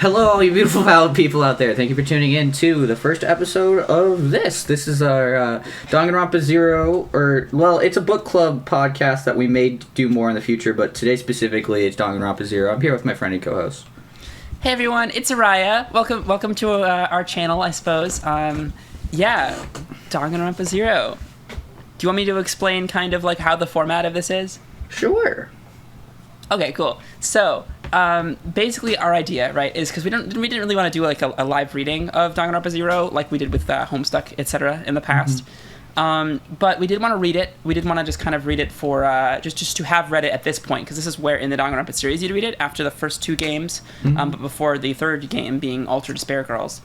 Hello, all you beautiful valid people out there. Thank you for tuning in to the first episode of this. This is our Danganronpa Zero, it's a book club podcast that we may do more in the future, but today specifically it's Danganronpa Zero. I'm here with my friend and co-host. Hey everyone, it's Ariah. Welcome to our channel, I suppose. Danganronpa Zero. Do you want me to explain kind of like how the format of this is? Sure. Okay, cool. So, basically our idea, right, is because we didn't really want to do like a live reading of Danganronpa Zero like we did with Homestuck, etc. in the past. But we did want to read it. We did want to just kind of read it for just to have read it at this point, because this is where in the Danganronpa series you'd read it after the first two games, but before the third game being Altered Despair Girls.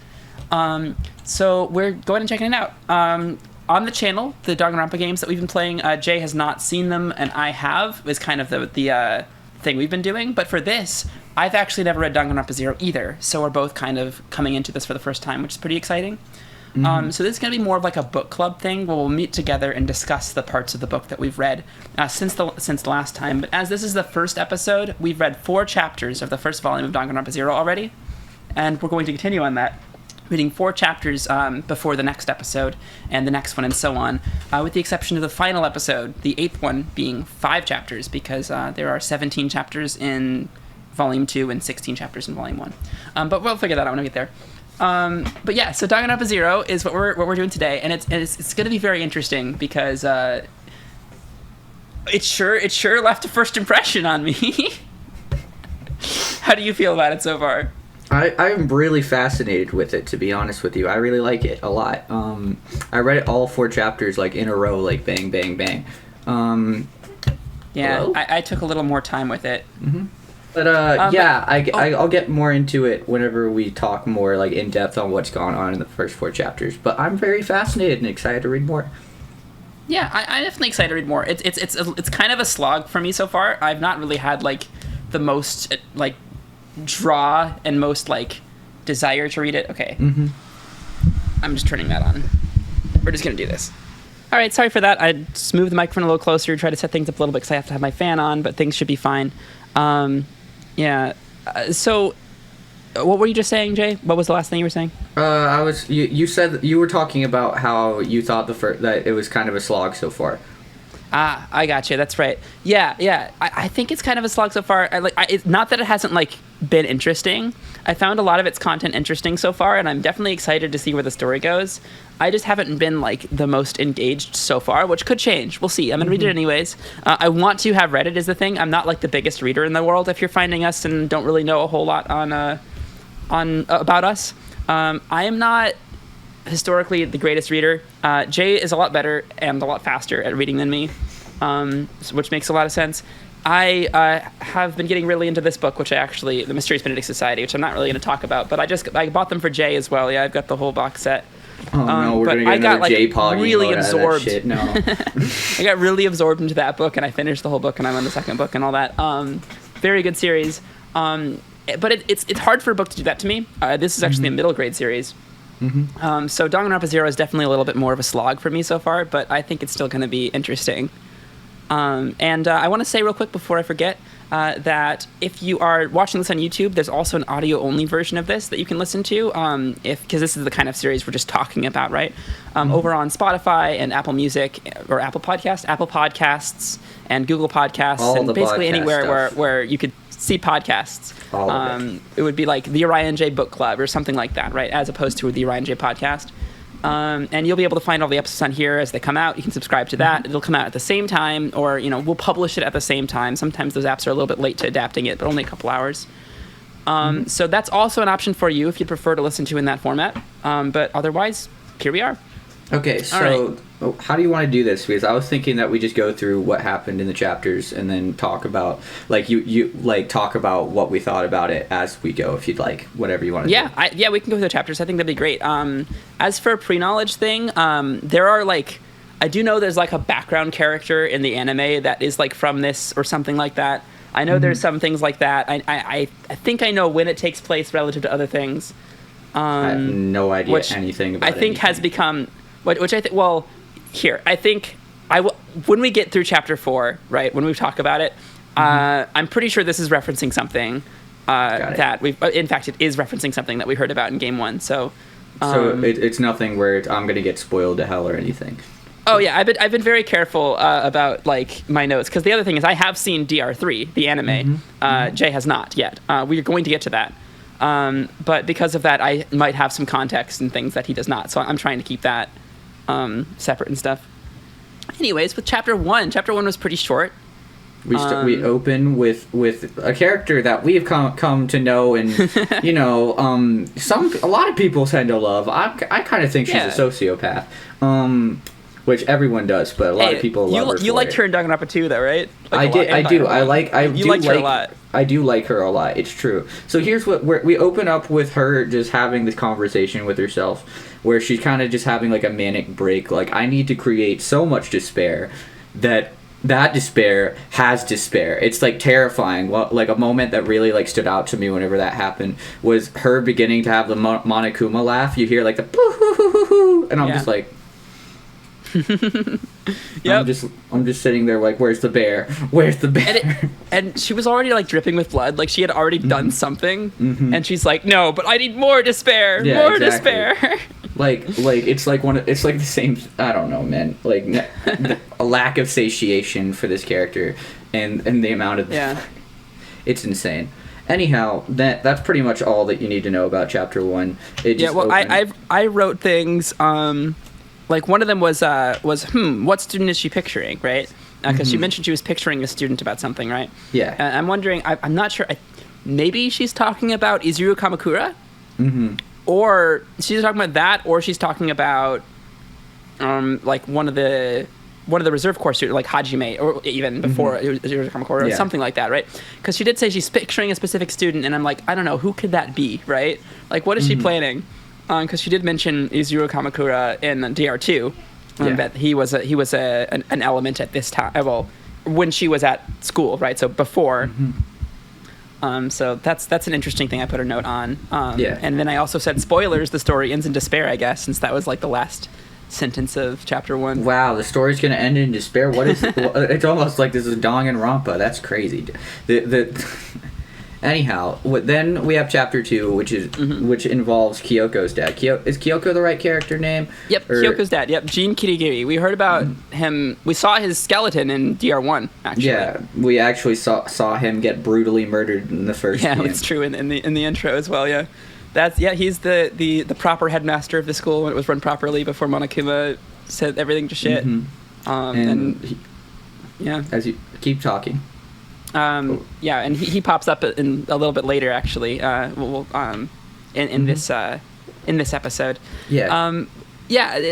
So we're going and checking it out. On the channel, the Danganronpa games that we've been playing, Jay has not seen them, and I have, is kind of the thing we've been doing. But for this, I've actually never read Danganronpa Zero either, so we're both kind of coming into this for the first time, which is pretty exciting. So this is going to be more of like a book club thing, where we'll meet together and discuss the parts of the book that we've read since the last time. But as this is the first episode, we've read 4 chapters of the first volume of Danganronpa Zero already, and we're going to continue on that, reading 4 chapters before the next episode, and the next one, and so on, with the exception of the final episode, the 8th one being 5 chapters, because there are 17 chapters in Volume 2 and 16 chapters in Volume 1. But we'll figure that out when we get there. But yeah, so Danganronpa Zero is what we're doing today, and it's going to be very interesting, because it sure left a first impression on me. How do you feel about it so far? I'm really fascinated with it, to be honest with you. I really like it a lot. I read it all 4 chapters, like, in a row, like, bang, bang, bang. I took a little more time with it. But, I'll get more into it whenever we talk more, like, in depth on what's gone on in the first 4 chapters. But I'm very fascinated and excited to read more. Yeah, I'm definitely excited to read more. It's kind of a slog for me so far. I've not really had, like, the most, like, draw and most like desire to read it. Okay. I'm just turning that on. We're just gonna do this. All right, sorry for that. I just moved the microphone a little closer, try to set things up a little bit because I have to have my fan on, but things should be fine. So what were you just saying, Jay? What was the last thing you were saying? You said that you were talking about how you thought that it was kind of a slog so far. I got you. That's right. Yeah. I think it's kind of a slog so far. It's not that it hasn't like been interesting. I found a lot of its content interesting so far, and I'm definitely excited to see where the story goes. I just haven't been like the most engaged so far, which could change. We'll see. I'm gonna read it anyways. I want to have read it is the thing. I'm not like the biggest reader in the world. If you're finding us and don't really know a whole lot on about us, I am not historically the greatest reader. Jay is a lot better and a lot faster at reading than me, which makes a lot of sense. I have been getting really into this book, the Mysterious Benedict Society, which I'm not really going to talk about, but I bought them for Jay as well. Yeah, I've got the whole box set. Oh no, we're going to get another J-Pog really absorbed. Shit. No. I got really absorbed into that book, and I finished the whole book, and I'm on the second book and all that. Very good series. But it's hard for a book to do that to me. This is actually a middle grade series. So Danganronpa Zero is definitely a little bit more of a slog for me so far, but I think it's still going to be interesting. I want to say real quick before I forget that if you are watching this on YouTube, there's also an audio-only version of this that you can listen to, because this is the kind of series we're just talking about, right? Over on Spotify and Apple Music, or Apple Podcasts, and Google Podcasts, all and basically anywhere where you could see podcasts. It would be like the Ariah Jay Book Club or something like that, right? As opposed to the Ariah Jay podcast. And you'll be able to find all the episodes on here as they come out. You can subscribe to that. It'll come out at the same time, or we'll publish it at the same time. Sometimes those apps are a little bit late to adapting it, but only a couple hours. So that's also an option for you if you'd prefer to listen to in that format. But otherwise, here we are. Okay, so how do you want to do this? Because I was thinking that we just go through what happened in the chapters and then talk about, like, you talk about what we thought about it as we go, if you'd like, whatever you want to do. We can go through the chapters. I think that'd be great. As for a pre-knowledge thing, there are, like, I do know there's, like, a background character in the anime that is, like, from this or something like that. I know there's some things like that. I think I know when it takes place relative to other things. I have no idea anything about it. I think has become... Which I think, well, here, I think when we get through chapter 4, right, when we talk about it, I'm pretty sure this is referencing something. that we've. In fact, it is referencing something that we heard about in Game 1. So it's nothing where I'm going to get spoiled to hell or anything. Oh yeah, I've been very careful about like my notes, because the other thing is I have seen DR3, the anime. Jay has not yet. We are going to get to that, but because of that, I might have some context and things that he does not. So I'm trying to keep that separate and stuff. Anyways, with chapter 1 was pretty short. We open with a character that we've come to know, and you know, a lot of people tend to love. I kind of think she's a sociopath, which everyone does, but a lot of people love her. You liked her in Danganronpa 2, though, right? Like I do. You liked her a lot. I do like her a lot. It's true. So here's we open up with her just having this conversation with herself, where she's kind of just having like a manic break. Like, I need to create so much despair that despair has despair. It's like terrifying. Well, like a moment that really like stood out to me whenever that happened was her beginning to have the Monokuma laugh. You hear like the poo-hoo-hoo-hoo-hoo, and I'm just like, yep. I'm just sitting there like, where's the bear? Where's the bear? And she was already like dripping with blood. Like she had already done something, and she's like, no, but I need more despair. Yeah, more despair. Like it's like it's like the same. I don't know, man. Like a lack of satiation for this character, and the amount of it's insane. Anyhow, that's pretty much all that you need to know about chapter 1. I wrote things. Like one of them was what student is she picturing, right? Because she mentioned she was picturing a student about something, right? Yeah. And I'm wondering. I'm not sure. Maybe she's talking about Izuru Kamakura. Or she's talking about that, or she's talking about, like one of the reserve corps students, like Hajime, or even before Izuru Kamakura, or something like that, right? Because she did say she's picturing a specific student, and I'm like, I don't know, who could that be, right? Like, what is she planning? Because she did mention Izuru Kamakura in DR2, that he was an element at this time. Well, when she was at school, right? So before. So that's an interesting thing I put a note on. And then I also said, spoilers, the story ends in despair, I guess, since that was like the last sentence of chapter 1. Wow, the story's gonna end in despair. What is it's almost like this is Danganronpa. That's crazy. Anyhow, then we have chapter 2, which involves Kyoko's dad. Is Kyoko the right character name? Yep, Kyoko's dad. Yep, Jin Kirigiri. We heard about him. We saw his skeleton in DR1, actually. Yeah, we actually saw him get brutally murdered in the first game. Yeah, it's true in the intro as well. Yeah, he's the proper headmaster of the school when it was run properly before Monokuma said everything to shit. As you keep talking. And he pops up in a little bit later, actually. In this episode.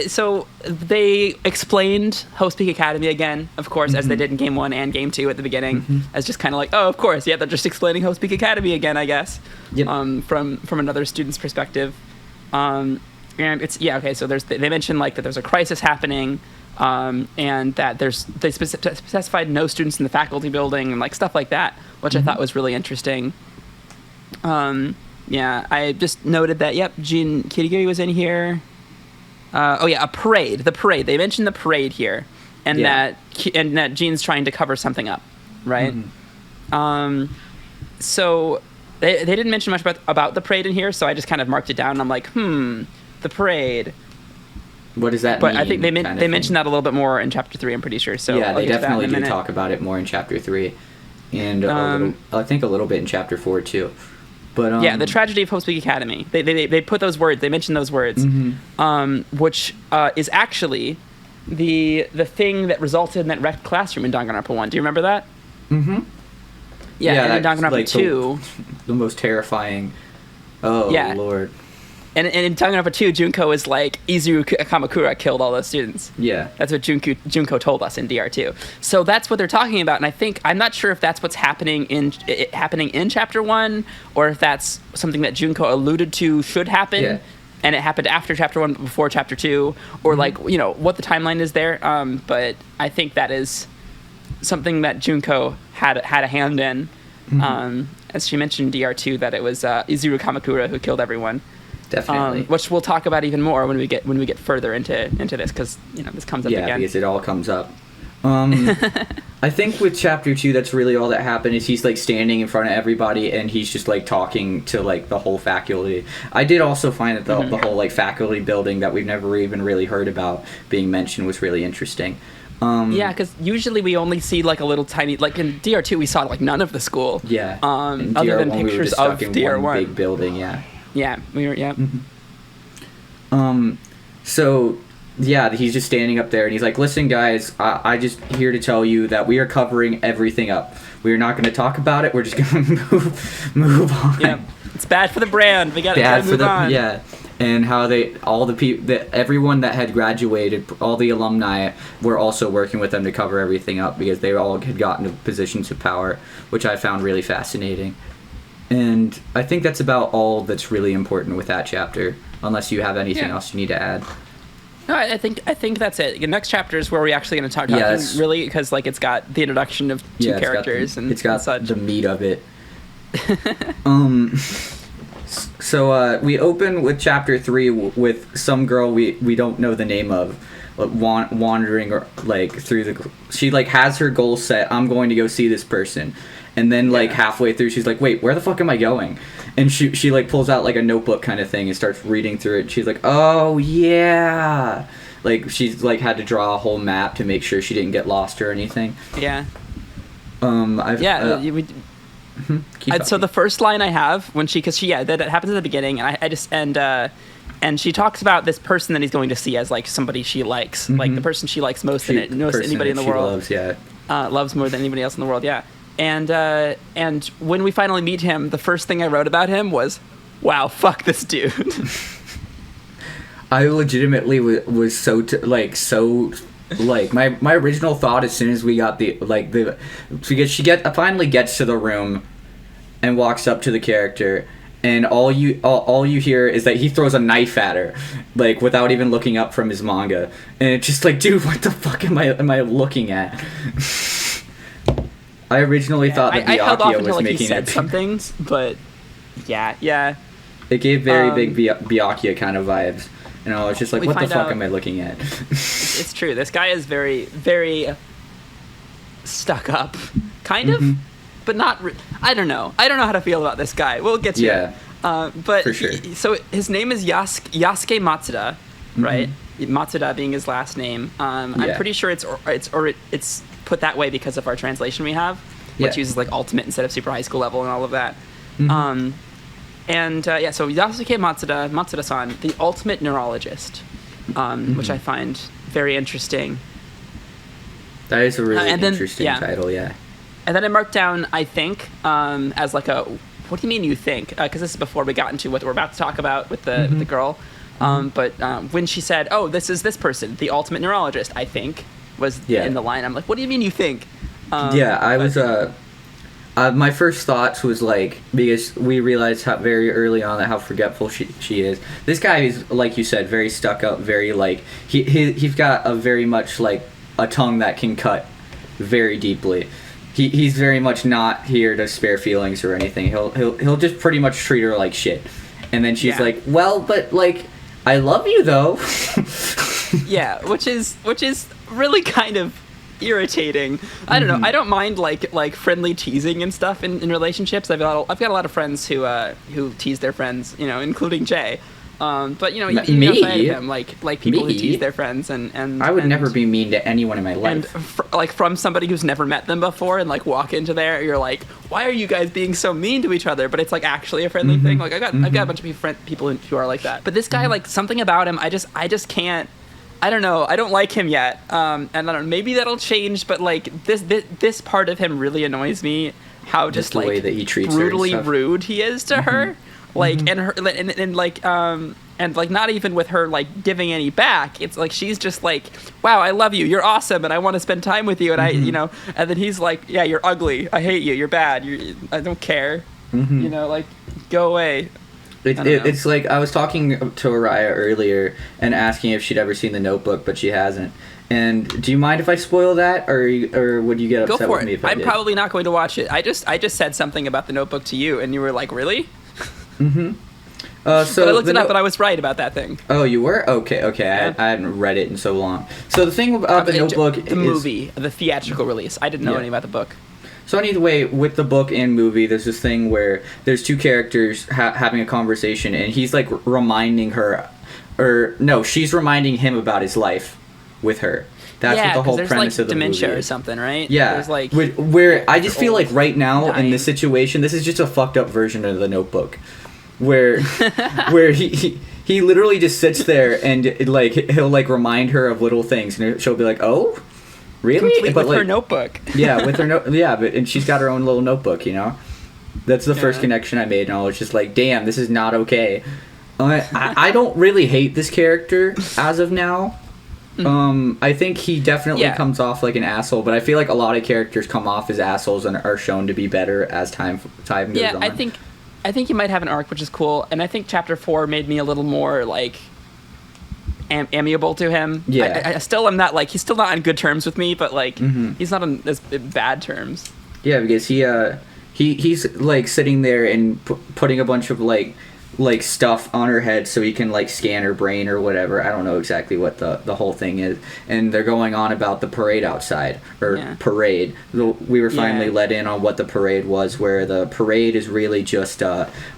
So they explained Host Peak Academy again, of course, as they did in Game 1 and Game 2 at the beginning, as just kind of like, oh, of course, they're just explaining Host Peak Academy again, I guess. From another student's perspective. And it's so they mentioned like that there's a crisis happening. And that they specified no students in the faculty building and like stuff like that, which I thought was really interesting. I just noted that Jin Kirigiri was in here. A parade. The parade. They mentioned the parade here, and that Jin's trying to cover something up, right? So they didn't mention much about the parade in here, so I just kind of marked it down. And I'm like, the parade. What does that mean? But I think they mentioned that a little bit more in chapter 3, I'm pretty sure. So yeah, they definitely do talk about it more in chapter 3, and I think a little bit in chapter 4 too. But the tragedy of Host Peak Academy. They put those words. They mentioned those words, which is actually the thing that resulted in that wrecked classroom in Danganronpa 1. Do you remember that? Yeah, and in Danganronpa like 2, the most terrifying. Oh Lord. And in Danganronpa 2, Junko is like, Izuru Kamakura killed all those students. Yeah. That's what Junko told us in DR2. So that's what they're talking about, and I'm not sure if that's what's happening in chapter 1, or if that's something that Junko alluded to should happen, and it happened after chapter 1 but before chapter 2, or like, what the timeline is there. But I think that is something that Junko had a hand in. As she mentioned in DR2, that it was Izuru Kamakura who killed everyone. Definitely. Which we'll talk about even more when we get further into this, because this comes up again. Yeah, because it all comes up. I think with chapter 2, that's really all that happened. Is he's like standing in front of everybody and he's just like talking to like the whole faculty. I did also find that the whole like faculty building that we've never even really heard about being mentioned was really interesting. Yeah, because usually we only see like a little tiny, like in DR2 we saw like none of the school. Yeah. Other than pictures of DR1. One big building. Yeah. Yeah, we were. Yeah. So. Yeah, he's just standing up there, and he's like, listen, guys, I just here to tell you that we are covering everything up. We are not going to talk about it. We're just going to move on. Yeah, it's bad for the brand. We got to move on. Yeah, and how everyone that had graduated, all the alumni, were also working with them to cover everything up because they all had gotten to positions of power, which I found really fascinating. And I think that's about all that's really important with that chapter, unless you have anything else you need to add. No, I think that's it. The next chapter is where we're actually going to talk about it, really, because like it's got the introduction of two characters and it's got such. The meat of it. So we open with chapter 3 with some girl we don't know the name of, wandering or like through the. She like has her goal set. I'm going to go see this person, and then like halfway through she's like, wait, where the fuck am I going? And she like pulls out like a notebook kind of thing and starts reading through it. She's like, oh yeah, like she's like had to draw a whole map to make sure she didn't get lost or anything. Yeah. So the first line I have when that happens at the beginning, and and she talks about this person that he's going to see as like somebody she likes, like the person she likes most in it, most anybody in the world. Loves more than anybody else in the world. Yeah. And when we finally meet him, the first thing I wrote about him was, wow, fuck this dude. I legitimately was so my original thought as soon as we got because she finally gets to the room and walks up to the character, and all you hear is that he throws a knife at her, like without even looking up from his manga, and it's just like, dude, what the fuck am I looking at? I originally thought that I held off until was he making said some things, but yeah. It gave very big Byakuya kind of vibes. And I was just like, what the fuck am I looking at? It's true. This guy is very, very stuck up, kind of, but not. I don't know. I don't know how to feel about this guy. We'll get to it. But for sure. So his name is Yasuke Matsuda, right? Matsuda being his last name. I'm pretty sure it's put that way because of our translation we have, which uses like ultimate instead of super high school level and all of that. So Yasuke Matsuda-san, the ultimate neurologist, which I find very interesting. That is a really interesting title, yeah. And then I marked down, I think, as like a, what do you mean you think? Because this is before we got into what we're about to talk about with the girl. But when she said, oh, this is this person, the ultimate neurologist, I think, was in the line. I'm like, what do you mean you think? I was... my first thoughts was like, because we realized very early on how forgetful she is. This guy is, like you said, very stuck up, very like he's got a very much like a tongue that can cut very deeply. He's very much not here to spare feelings or anything. He'll just pretty much treat her like shit. And then she's like, well, but like I love you though. Yeah, which is really kind of irritating. I don't know. I don't mind like friendly teasing and stuff in relationships. I've got a lot of friends who tease their friends, including Jay. But even outside of him, like people who tease their friends and I would never be mean to anyone in my life. And from somebody who's never met them before, and like walk into there, you're like, why are you guys being so mean to each other? But it's like actually a friendly thing. Like I've got a bunch of people who are like that. But this guy, like something about him, I just can't. I don't know. I don't like him yet. And I don't know. Maybe that'll change. But like this part of him really annoys me. How just the like way that he treats brutally her and rude he is to her. Like and her and like not even with her like giving any back. It's like she's just like, wow, I love you. You're awesome, and I want to spend time with you. And and then he's like, yeah, you're ugly. I hate you. You're bad. I don't care. Like go away. It's like I was talking to Ariah earlier and asking if she'd ever seen The Notebook, but she hasn't. And do you mind if I spoil that, or would you get upset with me if I did? I'm probably not going to watch it. I just said something about The Notebook to you, and you were like, really? So but I looked it up, and I was right about that thing. Oh, you were? Okay. Yeah. I hadn't read it in so long. So the thing about the Notebook the movie, the theatrical release. I didn't know anything about the book. So anyway, with the book and movie, there's this thing where there's two characters having a conversation, and he's like reminding her, or no, she's reminding him about his life with her. That's what the whole premise of the movie is. Dementia or something, right? Yeah. There's like where I just feel like right now dying. in this situation, this is just a fucked up version of the Notebook, where he literally just sits there and like he'll like remind her of little things, and she'll be like, "Oh, really?" Complete but with like, her notebook. Yeah, with her and she's got her own little notebook, you know. That's the first connection I made, and I was just like, "Damn, this is not okay." I don't really hate this character as of now. I think he definitely comes off like an asshole, but I feel like a lot of characters come off as assholes and are shown to be better as time goes on. Yeah, I think he might have an arc, which is cool, and I think Chapter 4 made me a little more like amiable to him. Yeah, I still am not like he's still not on good terms with me, but like he's not on as bad terms. Yeah, because he's like sitting there and putting a bunch of like stuff on her head so he can like scan her brain or whatever. I don't know exactly what the whole thing is, and they're going on about the parade outside parade. We were finally let in on what the parade was, where the parade is really just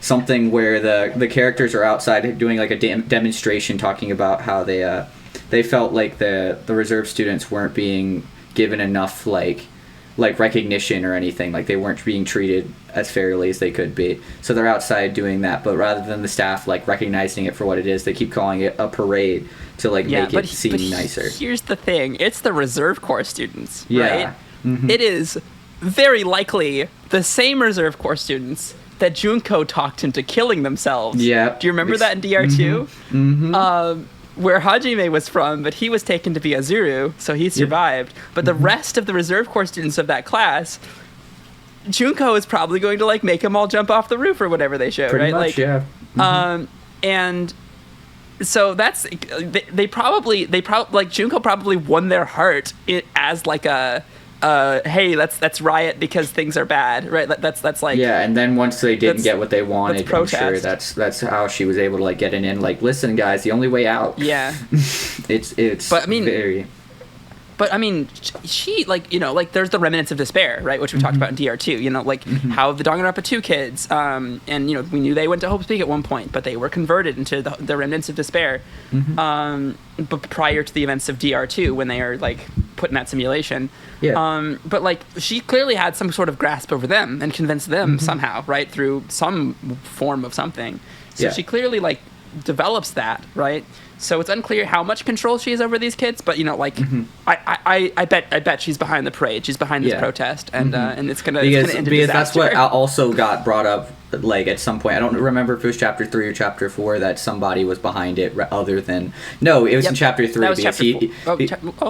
something where the characters are outside doing like a demonstration, talking about how they felt like the reserve students weren't being given enough like recognition or anything, like they weren't being treated as fairly as they could be. So they're outside doing that, but rather than the staff like recognizing it for what it is, they keep calling it a parade to like make it seem nicer. Here's the thing, it's the Reserve Corps students, yeah. right? It is very likely the same Reserve Corps students that Junko talked into killing themselves. Yeah. Do you remember that in DR2? Where Hajime was from, but he was taken to be Azuru, so he survived. But the rest of the Reserve Corps students of that class, Junko is probably going to like make them all jump off the roof or whatever they showed, Pretty right? much, yeah. And so that's they probably like Junko probably won their heart as like a hey, let's riot because things are bad, right? That's like and then once they didn't get what they wanted, I'm sure protest. that's how she was able to like get it in. Like, listen, guys, the only way out. Yeah, it's. But I mean, very. But I mean, she like there's the remnants of despair, right? Which we talked about in DR2. Like how the Danganronpa 2 kids, and we knew they went to Hope's Peak at one point, but they were converted into the remnants of despair. But prior to the events of DR2, when they are like put in that simulation. Yeah. But like she clearly had some sort of grasp over them and convinced them somehow, right, through some form of something. So she clearly like develops that, right? So it's unclear how much control she has over these kids, but I bet she's behind the parade. She's behind this protest, and it's gonna end in disaster. Because that's what also got brought up, like at some point. I don't remember if it was chapter 3 or chapter 4 that somebody was behind it. Other than it was in chapter 3 because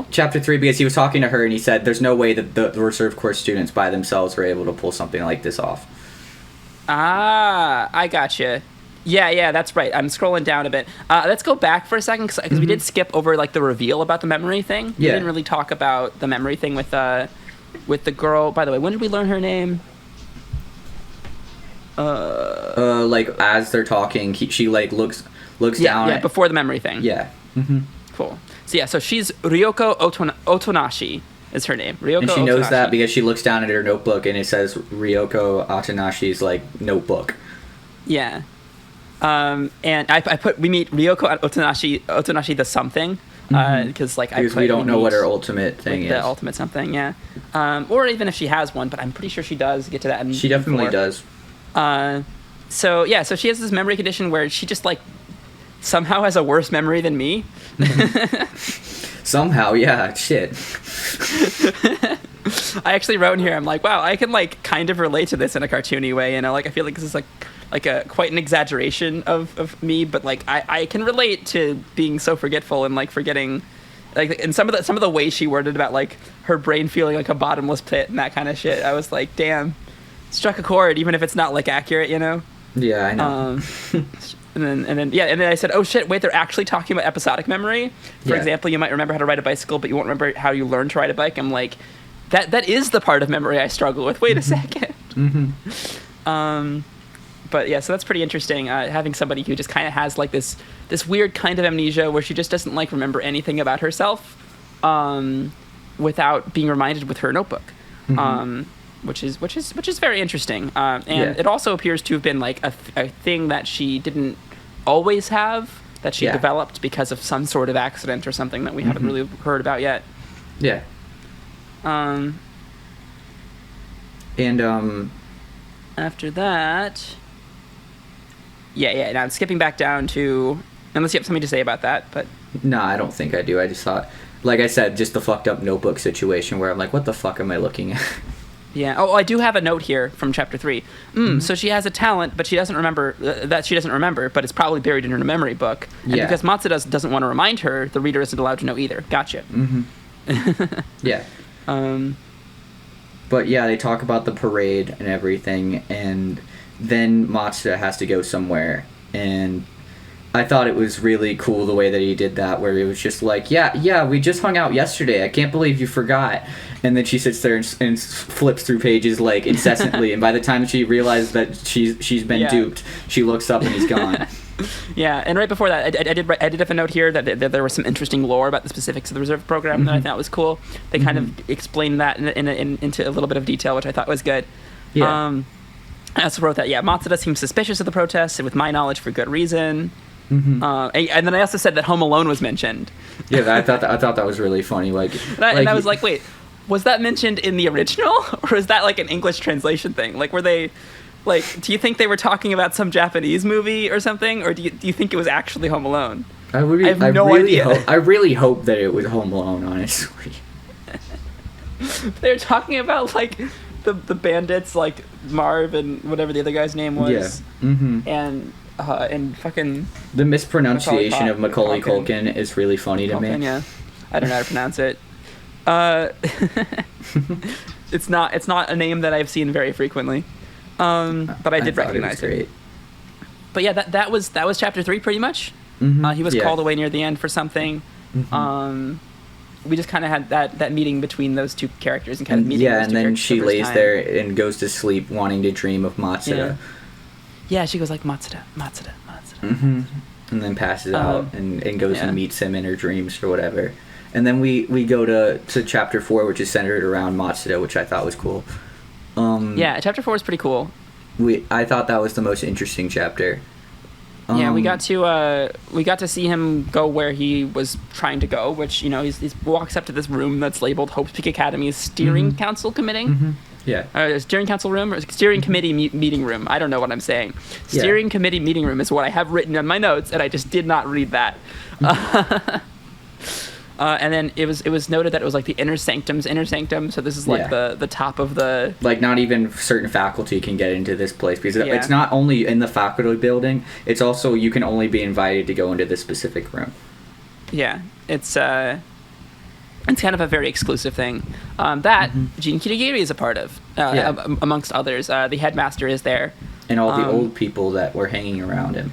chapter 3 because he was talking to her and he said there's no way that the Reserve Corps students by themselves were able to pull something like this off. Ah, I gotcha. Yeah, that's right. I'm scrolling down a bit. Let's go back for a second because we did skip over like the reveal about the memory thing. We didn't really talk about the memory thing with the girl. By the way, when did we learn her name? Like as they're talking, she like looks down. Yeah, before the memory thing. Yeah. Cool. So she's Ryoko Otonashi is her name. Ryoko and she knows Otonashi. that because she looks down at her notebook and it says Ryoko Otonashi's like notebook. Yeah. And we meet Ryoko Otonashi the something, because we don't know what her ultimate thing is. The ultimate something, yeah. Or even if she has one, but I'm pretty sure she does get to that. She definitely does. So she has this memory condition where she just like somehow has a worse memory than me. Somehow, yeah, shit. I actually wrote in here, I'm like, wow, I can like kind of relate to this in a cartoony way, I feel like this is like a quite an exaggeration of me, but like I can relate to being so forgetful and like forgetting, like, and some of the ways she worded about like her brain feeling like a bottomless pit and that kind of shit. I was like, damn, struck a chord, even if it's not like accurate, Yeah, I know. And then I said, oh shit, wait, they're actually talking about episodic memory. For example, you might remember how to ride a bicycle, but you won't remember how you learned to ride a bike. I'm like, that is the part of memory I struggle with. Wait a second. But yeah, so that's pretty interesting. Having somebody who just kind of has like this weird kind of amnesia where she just doesn't like remember anything about herself, without being reminded with her notebook, which is very interesting. And it also appears to have been like a thing that she didn't always have, that she developed because of some sort of accident or something that we haven't really heard about yet. Yeah. After that, now skipping back down to, unless you have something to say about that, but no, I don't think I do. I just thought, like I said, just the fucked up notebook situation where I'm like, what the fuck am I looking at? Yeah. Oh, I do have a note here from chapter 3. So she has a talent, but she doesn't remember but it's probably buried in her memory book. And because Matsuda doesn't want to remind her, the reader isn't allowed to know either. Gotcha. Yeah. But yeah, they talk about the parade and everything, and then Matsuda has to go somewhere, and I thought it was really cool the way that he did that, where he was just like, yeah, we just hung out yesterday, I can't believe you forgot. And then she sits there and flips through pages like incessantly, and by the time she realizes that she's been duped, she looks up and he's gone. Yeah, and right before that, I did have a note here that there was some interesting lore about the specifics of the reserve program that I thought was cool. They kind of explained that into a little bit of detail, which I thought was good. Yeah. I also wrote that, Matsuda seems suspicious of the protests, and with my knowledge, for good reason. And then I also said that Home Alone was mentioned. Yeah, I thought that was really funny. And I was like, wait, was that mentioned in the original, or is that like an English translation thing? Like, were they... Like, do you think they were talking about some Japanese movie or something, or do you think it was actually Home Alone? I have no idea. I really hope that it was Home Alone, honestly. They were talking about, like, the bandits, like, Marv and whatever the other guy's name was. Yeah. And fucking... The mispronunciation of Macaulay Culkin is really funny to me. Yeah. I don't know how to pronounce it. It's not a name that I've seen very frequently. But I did recognize it. But yeah, that was chapter 3 pretty much. He was called away near the end for something. We just kind of had that meeting between those two characters and kind of meeting those two and then characters she the lays time. there and goes to sleep wanting to dream of Matsuda. Yeah, she goes like Matsuda. And then passes out and goes and meets him in her dreams or whatever. And then we go to chapter 4, which is centered around Matsuda, which I thought was cool. Chapter 4 is pretty cool. I thought that was the most interesting chapter. We got to see him go where he was trying to go, which, you know, he walks up to this room that's labeled Hope's Peak Academy's steering council committee. Steering council room or steering committee meeting room. I don't know what I'm saying. Steering committee meeting room is what I have written on my notes, and I just did not read that. And then it was noted that it was like the inner sanctum. So this is like the top of the... Like, not even certain faculty can get into this place, because it's not only in the faculty building, it's also you can only be invited to go into this specific room. Yeah, it's kind of a very exclusive thing that Jin Kirigiri is a part of, amongst others. The headmaster is there. And all the old people that were hanging around him.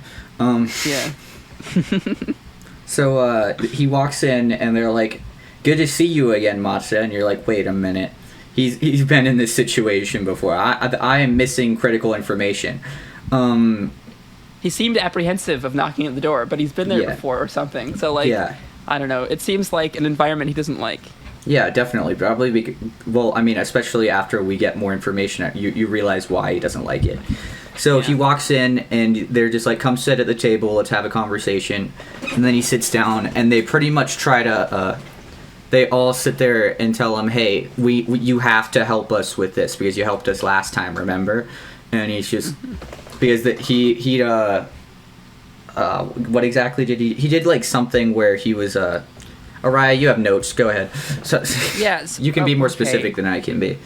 So he walks in, and they're like, "Good to see you again, Matsuda." And you're like, "Wait a minute, he's been in this situation before. I am missing critical information." He seemed apprehensive of knocking at the door, but he's been there before or something. So I don't know. It seems like an environment he doesn't like. Yeah, definitely. Probably. Especially after we get more information, you realize why he doesn't like it. So he walks in, and they're just like, "Come sit at the table, let's have a conversation." And then he sits down, and they pretty much try to... they all sit there and tell him, "Hey, you have to help us with this, because you helped us last time, remember?" And he's just... because what exactly did he... He did, like, something where he was... Ariah, you have notes. Go ahead. So, yes. You can be more specific than I can be.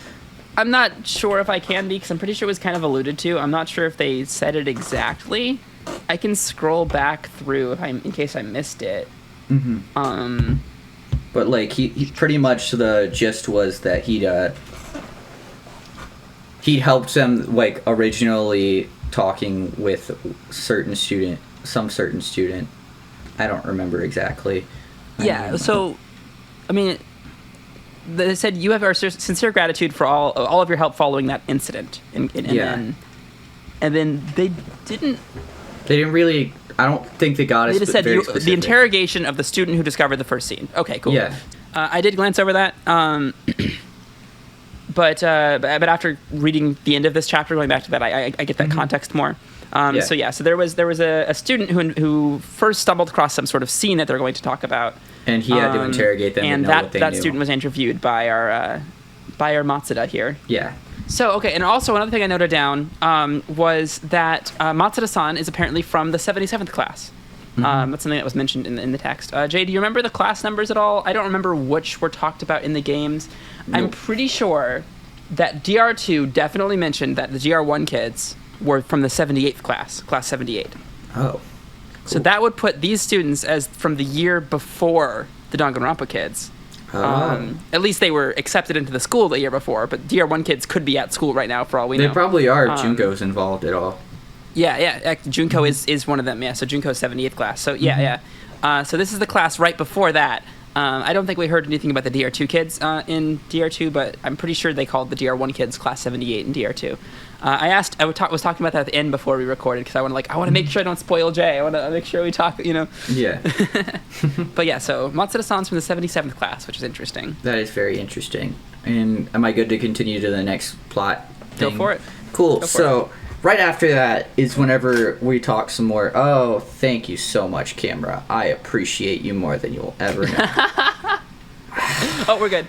I'm not sure if I can be, because I'm pretty sure it was kind of alluded to. I'm not sure if they said it exactly. I can scroll back through in case I missed it. But like he pretty much, the gist was that he'd helped them, like, originally talking with some certain student. I don't remember exactly. So, I mean, they said, "You have our sincere gratitude for all of your help following that incident." And then and then they didn't really. I don't think they got it. They just said very the interrogation of the student who discovered the first scene. Okay, cool. Yeah. I did glance over that. But after reading the end of this chapter, going back to that, I get that context more. So there was a student who first stumbled across some sort of scene that they're going to talk about, and he had to interrogate them, and know what they that knew. student was interviewed by our Matsuda here. Yeah. So okay, and also another thing I noted down was that Matsuda-san is apparently from the 77th class. That's something that was mentioned in the text. Jay, do you remember the class numbers at all? I don't remember which were talked about in the games. Nope. I'm pretty sure that DR2 definitely mentioned that the GR1 kids were from the 78th class 78. Oh. Cool. So that would put these students as from the year before the Danganronpa kids. At least they were accepted into the school the year before, but DR1 kids could be at school right now for all we know. They probably are. Junko's involved at all. Yeah. Junko is one of them. Yeah, so Junko's 78th class. So yeah. So this is the class right before that. I don't think we heard anything about the DR2 kids in DR2, but I'm pretty sure they called the DR1 kids class 78 in DR2. I was talking about that at the end before we recorded because I want to make sure I don't spoil Jay. I want to make sure we talk, Yeah. But yeah, so Matsuda-san's from the 77th class, which is interesting. That is very interesting. And am I good to continue to the next plot thing? Go for it. Cool. So right after that is whenever we talk some more. Oh, thank you so much, camera. I appreciate you more than you'll ever know. Oh, we're good.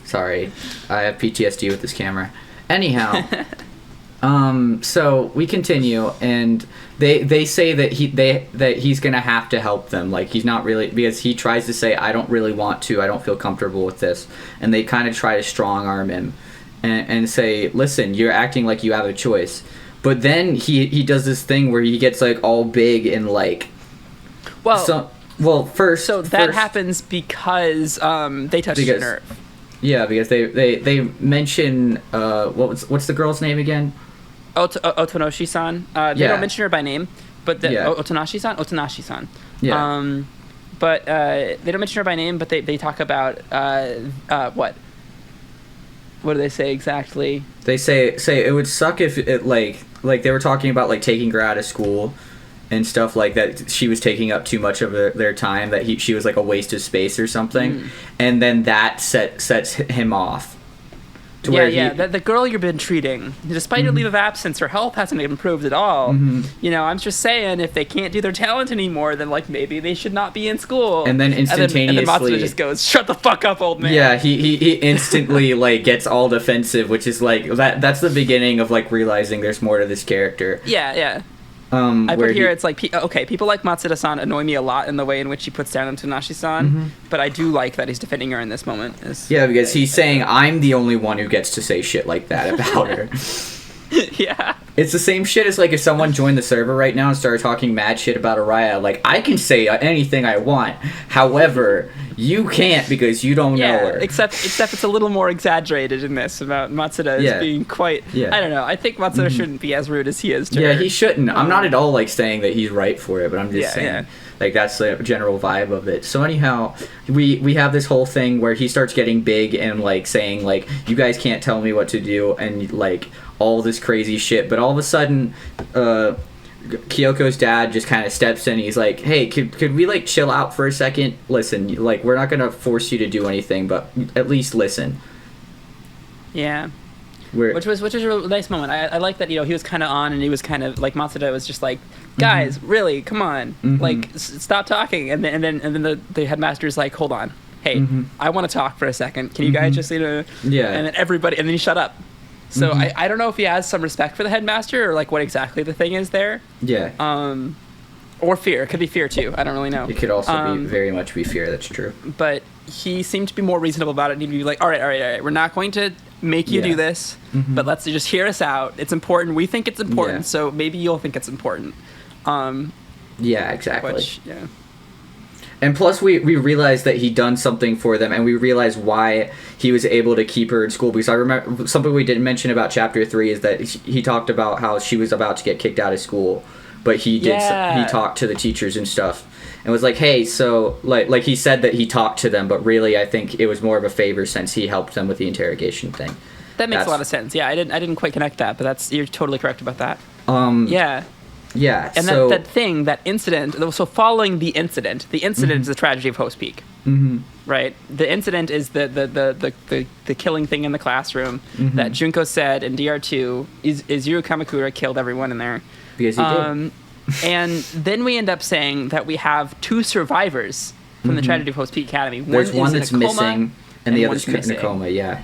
Sorry, I have PTSD with this camera. Anyhow, so we continue, and they say that he's gonna have to help them. Like he's not really, because he tries to say, I don't really want to. I don't feel comfortable with this, and they kind of try to strong arm him, and say, listen, you're acting like you have a choice. But then he does this thing where he gets like all big and like. First happens because they touched a nerve. Yeah, because they mention what's the girl's name again? Otonashi-san. They don't mention her by name, but Otonashi-san. Yeah. But they don't mention her by name, but they talk about what? What do they say exactly? They say it would suck if it like they were talking about like taking her out of school and stuff like that. She was taking up too much of their time, that she was like a waste of space or something, and then that sets him off. The girl you've been treating, despite your leave of absence, her health hasn't improved at all. I'm just saying, if they can't do their talent anymore, then like maybe they should not be in school. And then instantaneously, and then Matsuda just goes, "Shut the fuck up, old man." Yeah, he instantly like gets all defensive, which is like that's the beginning of like realizing there's more to this character. Yeah. I put here, it's like, people like Matsuda-san annoy me a lot in the way in which he puts down Otonashi-san, but I do like that he's defending her in this moment. Because he's saying, I'm the only one who gets to say shit like that about her. Yeah. It's the same shit as like if someone joined the server right now and started talking mad shit about Ariah. Like, I can say anything I want. However, you can't because you don't know her. Except it's a little more exaggerated in this about Matsuda as being quite... I don't know. I think Matsuda shouldn't be as rude as he is to her. Yeah, he shouldn't. I'm not at all like saying that he's right for it, but I'm just saying... Like, that's the general vibe of it. So anyhow, we have this whole thing where he starts getting big and, like, saying, like, you guys can't tell me what to do, and, like, all this crazy shit. But all of a sudden, Kyoko's dad just kind of steps in. He's like, hey, could we, like, chill out for a second? Listen, like, we're not going to force you to do anything, but at least listen. Yeah. Which was a real nice moment. I like that, he was kind of on, and he was kind of, like, Matsuda was just like, guys, really, come on, like, stop talking. And then the headmaster's like, hold on, hey, I want to talk for a second. Can you guys just, And then everybody, and then he shut up. So I don't know if he has some respect for the headmaster or like what exactly the thing is there. Yeah. Or fear. It could be fear too. I don't really know. It could also very much be fear. That's true. But he seemed to be more reasonable about it. And he'd be like, all right. We're not going to make you do this, but let's just hear us out. It's important. We think it's important, so maybe you'll think it's important. Yeah, exactly. And plus, we realized that he'd done something for them, and we realized why he was able to keep her in school. Because I remember something we didn't mention about Chapter 3 is that he talked about how she was about to get kicked out of school, but he talked to the teachers and stuff. and was like, hey, so like he said that he talked to them, but really I think it was more of a favor since he helped them with the interrogation thing. That makes a lot of sense. Yeah, I didn't quite connect that, but you're totally correct about that. Yeah. And so, that incident. So following the incident is the tragedy of Host Peak. Mm-hmm. Right. The incident is the killing thing in the classroom that Junko said in DR2 Izuru Kamakura killed everyone in there. Because he did. And then we end up saying that we have 2 survivors from the tragedy of Host Peak Academy. There's one that's missing, and the other's in missing. a coma. Yeah.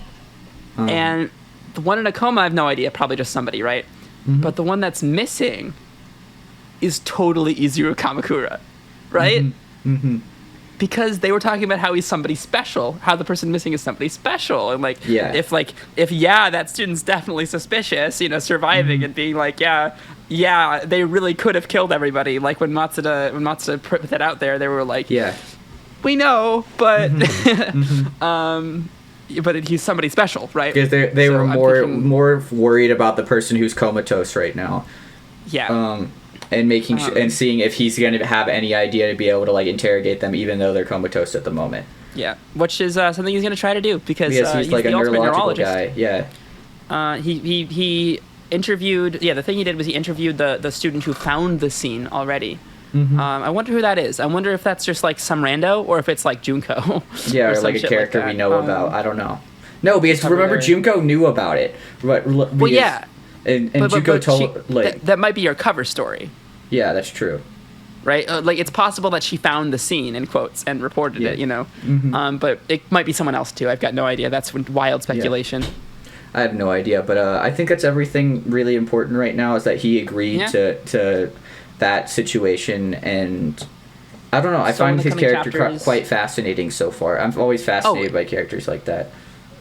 And the one in a coma, I have no idea. Probably just somebody, right? But the one that's missing is totally Izuru Kamakura, right? Because they were talking about how he's somebody special, how the person missing is somebody special, and if that student's definitely suspicious, surviving and being like, yeah, they really could have killed everybody. Like when Matsuda put that out there, they were like, we know, but but he's somebody special, right? Because they were more worried about the person who's comatose right now. Yeah. And making and seeing if he's going to have any idea to be able to interrogate them, even though they're comatose at the moment. Yeah, which is something he's going to try to do because he's like a neurological guy. Yeah. He interviewed. Yeah, the thing he did was he interviewed the student who found the scene already. I wonder who that is. I wonder if that's just like some rando or if it's like Junko. Yeah, or like a character we know about. I don't know. No, because remember Junko knew about it. Well, yeah. And Junko told that might be your cover story. Yeah, that's true. Right? It's possible that she found the scene, in quotes, and reported it, but it might be someone else, too. I've got no idea. That's wild speculation. Yeah. I have no idea, but I think that's everything really important right now is that he agreed to that situation, and I don't know. I find his character quite fascinating so far. I'm always fascinated by characters like that.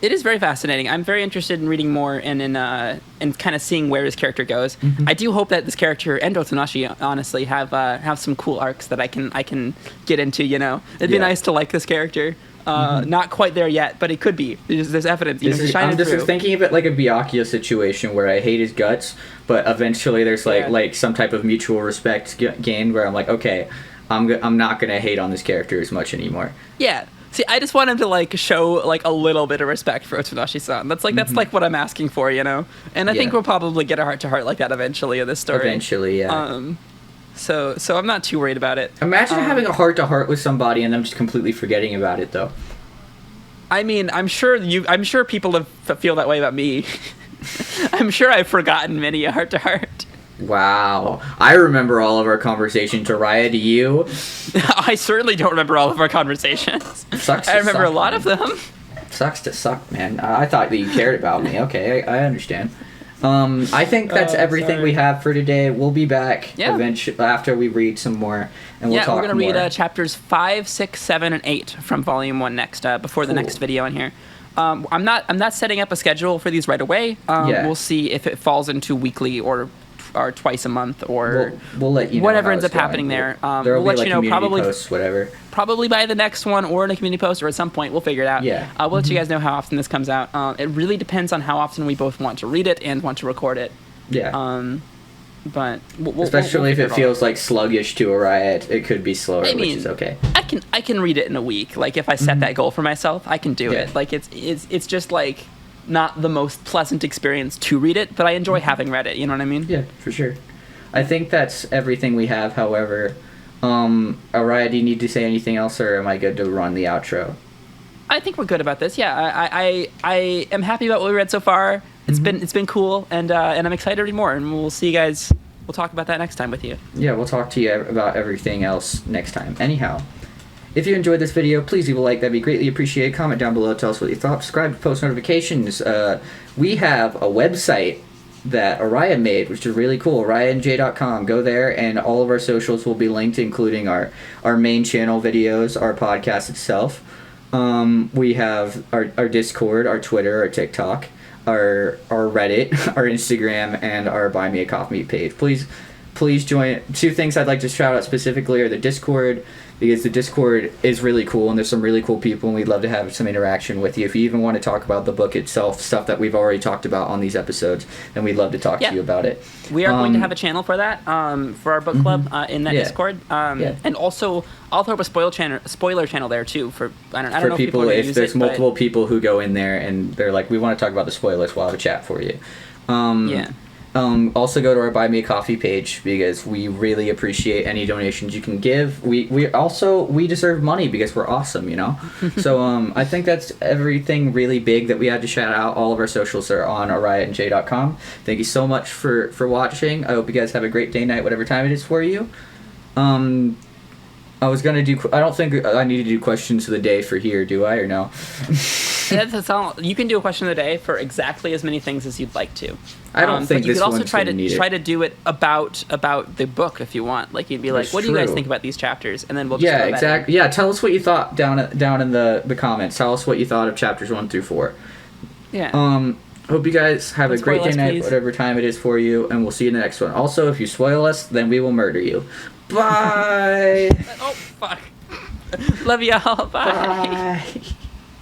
It is very fascinating. I'm very interested in reading more and in kind of seeing where his character goes. I do hope that this character and Otonashi honestly have some cool arcs that I can get into. It'd be nice to like this character. Not quite there yet, but it could be. There's evidence. I'm just thinking of it like a Byakuya situation where I hate his guts, but eventually there's like some type of mutual respect gained where I'm like, okay, I'm not gonna hate on this character as much anymore. Yeah. See, I just want him to show a little bit of respect for Otonashi-san. That's what I'm asking for, And I think we'll probably get a heart-to-heart like that eventually in this story. Eventually, yeah. So I'm not too worried about it. Imagine having a heart-to-heart with somebody and them just completely forgetting about it, though. I mean, I'm sure people feel that way about me. I'm sure I've forgotten many a heart-to-heart. Wow. I remember all of our conversations. Ariah, do you? I certainly don't remember all of our conversations. I remember a lot of them. Sucks to suck, man. I thought that you cared about me. Okay, I understand. I think that's everything we have for today. We'll be back eventually after we read some more, and we'll talk more. Yeah, we're going to read chapters 5, 6, 7, and 8 from Volume 1 next, before the next video in here. I'm not setting up a schedule for these right away. We'll see if it falls into weekly or twice a month, or we'll let you know whatever ends up happening there. We'll let you know probably posts, whatever. Probably by the next one or in a community post or at some point. We'll figure it out. Yeah. We'll let you guys know how often this comes out. It really depends on how often we both want to read it and want to record it. Yeah. But especially if it feels sluggish to Ariah, it could be slower, which is okay. I can read it in a week. If I set that goal for myself, I can do it. It's just not the most pleasant experience to read it, but I enjoy having read it. You know what I mean? Yeah, for sure. I think that's everything we have. However, Ariah, do you need to say anything else, or am I good to run the outro? I think we're good about this. Yeah, I am happy about what we read so far. It's been cool, and I'm excited to read more. And we'll see you guys. We'll talk about that next time with you. Yeah, we'll talk to you about everything else next time. Anyhow. If you enjoyed this video, please leave a like. That'd be greatly appreciated. Comment down below. Tell us what you thought. Subscribe to post notifications. We have a website that Ariah made, which is really cool. AriahNJ.com. Go there, and all of our socials will be linked, including our main channel videos, our podcast itself. We have our Discord, our Twitter, our TikTok, our Reddit, our Instagram, and our Buy Me a Coffee page. Please please join. Two things I'd like to shout out specifically are the Discord, because the Discord is really cool and there's some really cool people and we'd love to have some interaction with you. If you even want to talk about the book itself, stuff that we've already talked about on these episodes, then we'd love to talk to you about it. We are going to have a channel for that, for our book club in that Discord. And also, I'll throw up a spoiler channel there too for I don't know people if if there's multiple people who go in there and they're like, we want to talk about the spoilers, we'll have a chat for you. Also go to our Buy Me a Coffee page because we really appreciate any donations you can give. We deserve money because we're awesome, you know? So I think that's everything really big that we had to shout out. All of our socials are on ariahjay.com. Thank you so much for watching. I hope you guys have a great day, night, whatever time it is for you. I was gonna do. I don't think I need to do questions of the day for here, do I, or no? That's all. You can do a question of the day for exactly as many things as you'd like to. I don't think this one's try to do it about the book if you want. Like you'd be like, "What do you guys think about these chapters?" And then we'll just exactly. Yeah, tell us what you thought down in the comments. Tell us what you thought of chapters 1 through 4. Yeah. Hope you guys have a great day, night, whatever time it is for you, and we'll see you in the next one. Also, if you spoil us, then we will murder you. Bye. Oh fuck. Love y'all. Bye. Bye.